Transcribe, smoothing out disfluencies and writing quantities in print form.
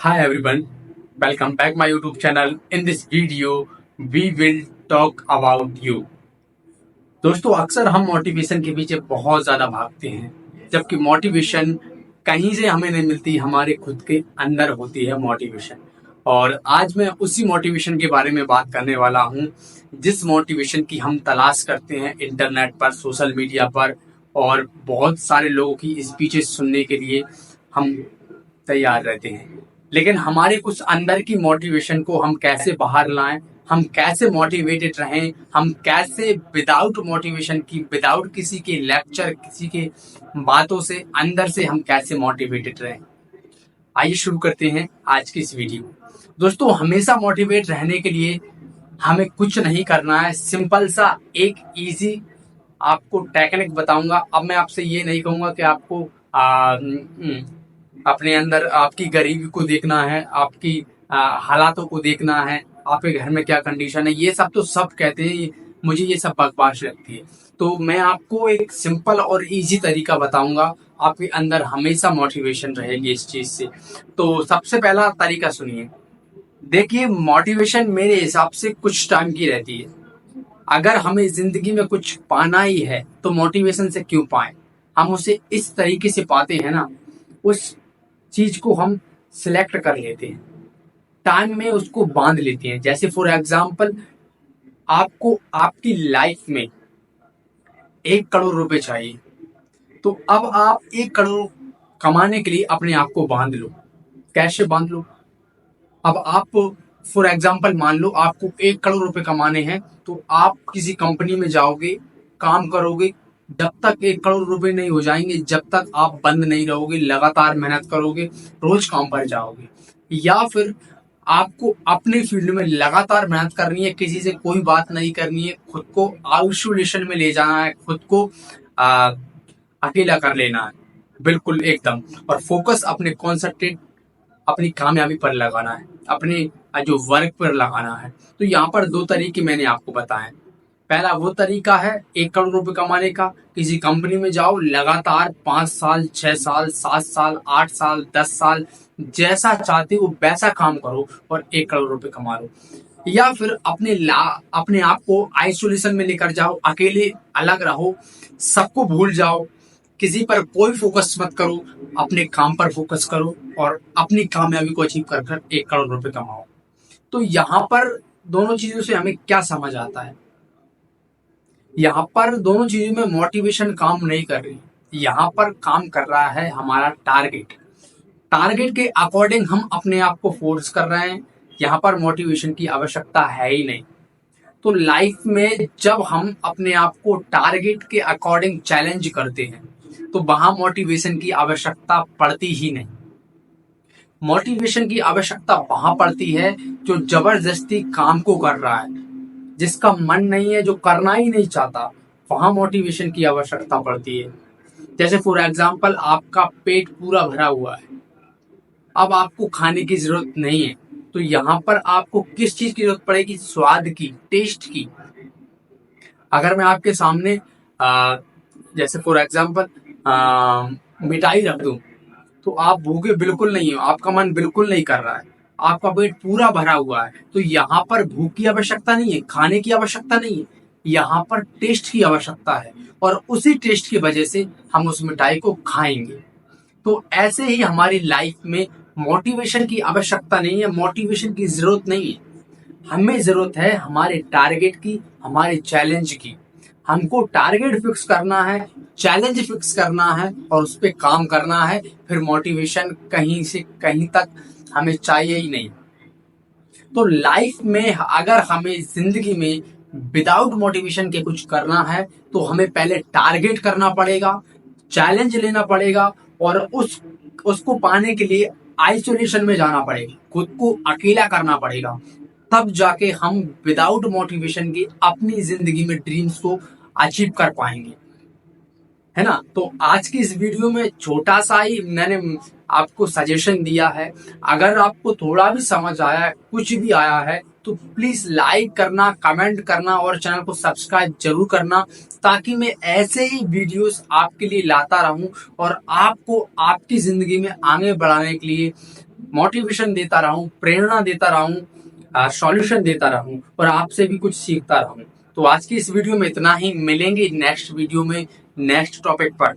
Hi everyone, welcome back my YouTube channel. In this video, we will talk about you. दोस्तों अक्सर हम motivation के पीछे बहुत ज्यादा भागते हैं, जबकि मोटिवेशन कहीं से हमें नहीं मिलती, हमारे खुद के अंदर होती है मोटिवेशन। और आज मैं उसी मोटिवेशन के बारे में बात करने वाला हूँ, जिस मोटिवेशन की हम तलाश करते हैं इंटरनेट पर, सोशल मीडिया पर, और बहुत सारे लोगों की स्पीचेस सुनने के लिए हम तैयार रहते हैं। लेकिन हमारे कुछ अंदर की मोटिवेशन को हम कैसे बाहर लाएं, हम कैसे मोटिवेटेड रहें, हम कैसे विदाउट मोटिवेशन की, विदाउट किसी के लेक्चर, किसी के बातों से, अंदर से हम कैसे मोटिवेटेड रहें। आइए शुरू करते हैं आज की इस वीडियो। दोस्तों हमेशा मोटिवेट रहने के लिए हमें कुछ नहीं करना है, सिंपल सा एक इजी आपको टेक्निक बताऊंगा। अब मैं आपसे ये नहीं कहूंगा कि आपको अपने अंदर आपकी गरीबी को देखना है, आपकी हालातों को देखना है, आपके घर में क्या कंडीशन है। ये सब तो सब कहते हैं, मुझे ये सब बकवास लगती है। तो मैं आपको एक सिंपल और इजी तरीका बताऊंगा, आपके अंदर हमेशा मोटिवेशन रहेगी इस चीज से। तो सबसे पहला तरीका सुनिए। देखिए, मोटिवेशन मेरे हिसाब से कुछ टाइम की रहती है। अगर हमें जिंदगी में कुछ पाना ही है तो मोटिवेशन से क्यों पाए, हम उसे इस तरीके से पाते हैं ना, उस चीज को हम सिलेक्ट कर लेते हैं, टाइम में उसको बांध लेते हैं। जैसे फॉर एग्जाम्पल, आपको आपकी लाइफ में 1 करोड़ रुपए चाहिए, तो अब आप 1 करोड़ कमाने के लिए अपने आप को बांध लो। कैसे बांध लो? अब आप फॉर एग्जाम्पल मान लो आपको 1 करोड़ रुपए कमाने हैं, तो आप किसी कंपनी में जाओगे, काम करोगे। जब तक 1 करोड़ रुपए नहीं हो जाएंगे, जब तक आप बंद नहीं रहोगे, लगातार मेहनत करोगे, रोज काम पर जाओगे। या फिर आपको अपने फील्ड में लगातार मेहनत करनी है, किसी से कोई बात नहीं करनी है, खुद को आइसोलेशन में ले जाना है, खुद को आ, अकेला कर लेना है, बिल्कुल एकदम। और फोकस अपने कॉन्सेंट्रेट अपनी कामयाबी पर लगाना है, अपने जो वर्क पर लगाना है। तो यहाँ पर दो तरीके मैंने आपको बताए। पहला वो तरीका है 1 करोड़ रुपए कमाने का। किसी कंपनी में जाओ, लगातार 5 साल, 6 साल, 7 साल, 8 साल, 10 साल, जैसा चाहते हो वैसा काम करो और 1 करोड़ रुपए कमा लो। या फिर अपने आप को आइसोलेशन में लेकर जाओ, अकेले अलग रहो, सबको भूल जाओ, किसी पर कोई फोकस मत करो, अपने काम पर फोकस करो और अपनी कामयाबी को अचीव कर कर 1 करोड़ रुपए कमाओ। तो यहाँ पर दोनों चीजों से हमें क्या समझ आता है? यहाँ पर दोनों चीजों में मोटिवेशन काम नहीं कर रही, यहाँ पर काम कर रहा है हमारा टारगेट। टारगेट के अकॉर्डिंग हम अपने आप को फोर्स कर रहे हैं, यहाँ पर मोटिवेशन की आवश्यकता है ही नहीं। तो लाइफ में जब हम अपने आप को टारगेट के अकॉर्डिंग चैलेंज करते हैं, तो वहां मोटिवेशन की आवश्यकता पड़ती ही नहीं। मोटिवेशन की आवश्यकता वहां पड़ती है जो जबरदस्ती काम को कर रहा है, जिसका मन नहीं है, जो करना ही नहीं चाहता, वहां मोटिवेशन की आवश्यकता पड़ती है। जैसे फॉर एग्जाम्पल, आपका पेट पूरा भरा हुआ है, अब आपको खाने की जरूरत नहीं है, तो यहाँ पर आपको किस चीज की जरूरत पड़ेगी? स्वाद की, टेस्ट की। अगर मैं आपके सामने जैसे फॉर एग्जाम्पल मिठाई रख दूं, तो आप भूखे बिल्कुल नहीं हो, आपका मन बिल्कुल नहीं कर रहा है, आपका पेट पूरा भरा हुआ है, तो यहाँ पर भूख की आवश्यकता नहीं है, खाने की आवश्यकता नहीं है, यहाँ पर टेस्ट की आवश्यकता है। और उसी टेस्ट की वजह से हम उस मिठाई को खाएंगे। तो ऐसे ही हमारी लाइफ में मोटिवेशन की आवश्यकता नहीं है, मोटिवेशन की जरूरत नहीं है। हमें जरूरत है हमारे टारगेट की, हमारे चैलेंज की। हमको टारगेट फिक्स करना है, चैलेंज फिक्स करना है और उस पर काम करना है। फिर मोटिवेशन कहीं से कहीं तक हमें चाहिए ही नहीं। तो लाइफ में अगर हमें जिंदगी में विदाउट मोटिवेशन के कुछ करना है, तो हमें पहले टारगेट करना पड़ेगा, चैलेंज लेना पड़ेगा और उसको पाने के लिए आइसोलेशन में जाना पड़ेगा, खुद को अकेला करना पड़ेगा। तब जाके हम विदाउट मोटिवेशन के अपनी जिंदगी में ड्रीम्स को अचीव कर पाएंगे, है ना। तो आज की इस वीडियो में छोटा सा ही मैंने आपको सजेशन दिया है। अगर आपको थोड़ा भी समझ आया है, कुछ भी आया है, तो प्लीज लाइक करना, कमेंट करना और चैनल को सब्सक्राइब जरूर करना, ताकि मैं ऐसे ही वीडियोस आपके लिए लाता रहूं और आपको आपकी जिंदगी में आगे बढ़ाने के लिए मोटिवेशन देता रहा हूँ, प्रेरणा देता रहा हूँ, सॉल्यूशन देता रहा हूँ और आपसे भी कुछ सीखता रहा हूँ। तो आज की इस वीडियो में इतना ही, मिलेंगे नेक्स्ट वीडियो में नेक्स्ट टॉपिक पर।